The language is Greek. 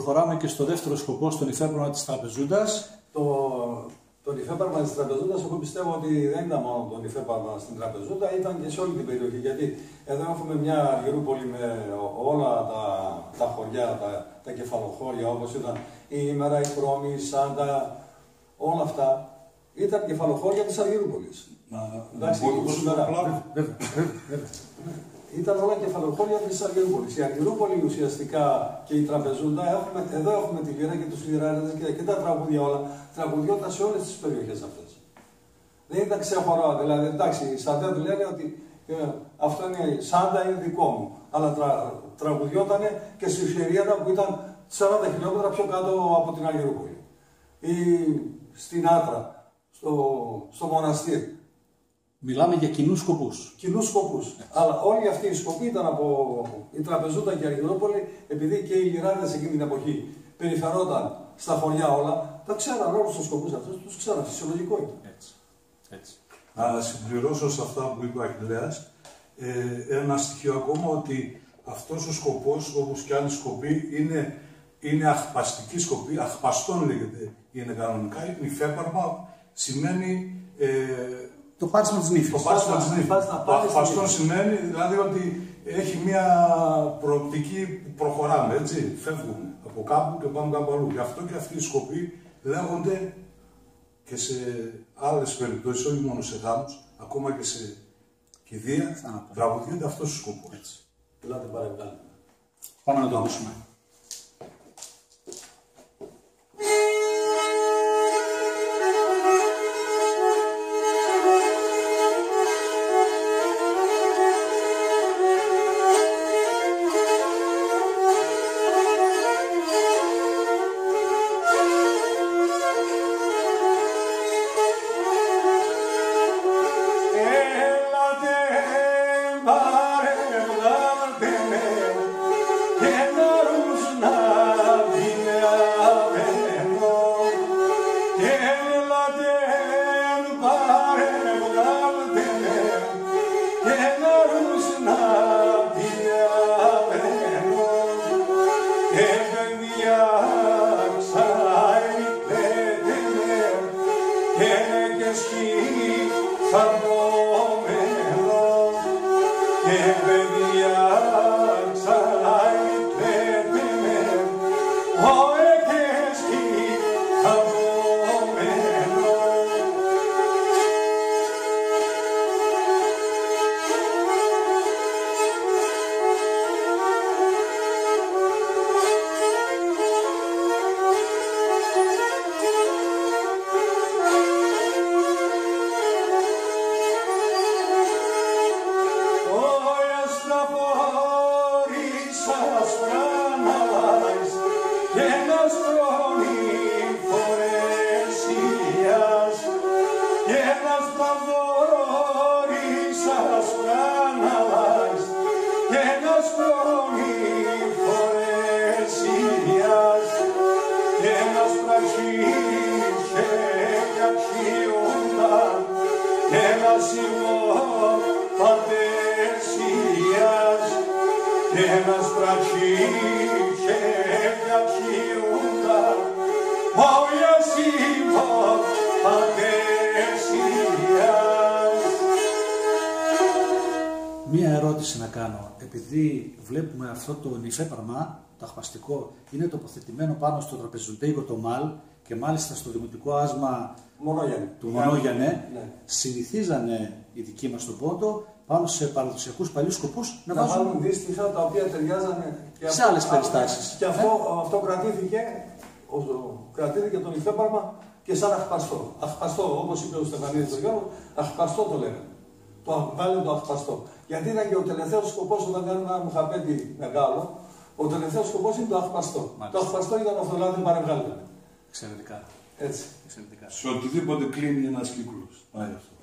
προχωράμε και στο δεύτερο σκοπό, στον υφέπαρμα της τραπεζούντας. Το υφέπαρμα της τραπεζούντας, εγώ πιστεύω ότι δεν ήταν μόνο το υφέπαρμα στην τραπεζούντα, ήταν και σε όλη την περιοχή. Γιατί εδώ έχουμε μια Αργυρούπολη με όλα τα χωριά, τα κεφαλοχώρια, όπως ήταν η Ήμερα, η Χρώμη, η Σάντα, όλα αυτά ήταν κεφαλοχώρια της Αργυρούπολης. Εντάξει, ήταν όλα κεφαλοχώρια της Αργυρούπολης. Η Αργυρούπολη ουσιαστικά και η τραπεζούντα, εδώ έχουμε τη Λύρα και τους Λυράριδες και τα τραγούδια όλα, τραγουδιόταν σε όλες τις περιοχές αυτές. Δεν ήταν ξεχωρά, δηλαδή εντάξει, οι Σαντέδοι λένε ότι αυτό είναι Σάντα, είναι δικό μου, αλλά τραγουδιόταν και στη Φιεριέτα που ήταν 40 χιλιόμετρα πιο κάτω από την Αργυρούπολη. Ή στην Άτρα, στο μοναστήρι. Μιλάμε για κοινούς σκοπούς. Κοινούς σκοπούς. Αλλά όλοι αυτοί οι σκοποί ήταν από η Τραπεζούντα και η Αργυρούπολη, επειδή και οι Λυράριδες εκείνη την εποχή περιφερόταν στα χωριά όλα, τα ξέραν όλους τους σκοπούς αυτούς, τους ξέραν. Φυσιολογικό είναι. Έτσι. Να συμπληρώσω σε αυτά που είπε ο Αχιλλέας, ένα στοιχείο ακόμα ότι αυτός ο σκοπός, όπως και άλλοι σκοποί, είναι αχπαστική σκοπή, αχπαστόν λέγεται, είναι κανονικά, είναι υφέπαρμα, σημαίνει το πάρσιμο της νύφης. Το πάρσιμο της νύφης. Το αχπαστόν σημαίνει δηλαδή ότι έχει μια προοπτική που προχωράμε, έτσι, φεύγουμε από κάπου και πάμε κάπου αλλού. Γι' αυτό και αυτοί οι σκοποί λέγονται και σε άλλες περιπτώσεις, όχι μόνο σε γάμους, ακόμα και σε κηδεία, τραγουδιούνται αυτός ο σκοπός. Ελάτε παρεμβάλλουμε. Πάμε να το ακούσουμε. Μία ερώτηση να κάνω. Επειδή βλέπουμε αυτό το υφέπαρμα, το αχπαστικό, είναι τοποθετημένο πάνω στο τραπεζουντέικο το ΜΑΛ και μάλιστα στο δημοτικό άσμα του Μονόγιανε, συνηθίζανε οι δικοί μας στον Πόντο πάνω σε παραδοσιακούς παλιούς σκοπούς να βάλουν δύστιχα τα οποία ταιριάζανε και σε άλλες περιστάσεις. Και αυτό κρατήθηκε το υφέπαρμα και σαν αχπαστό. Αχπαστό, όπως είπε ο Στεφανίδης τον Γιώργο, αχπαστό το λένε. Βάλουν το αχπαστό. Γιατί ήταν και ο τελευταίος σκοπός όταν κάνουμε ένα μουχαπέτι μεγάλο, ο τελευταίος σκοπός είναι το αχπαστό. Μάλιστα. Το αχπαστό ήταν αυτό, δηλαδή παρεμβάλλεται. Εξαιρετικά. Έτσι. Εξαιρετικά. Σε οτιδήποτε κλείνει ένας κύκλος. Πάει αυτό.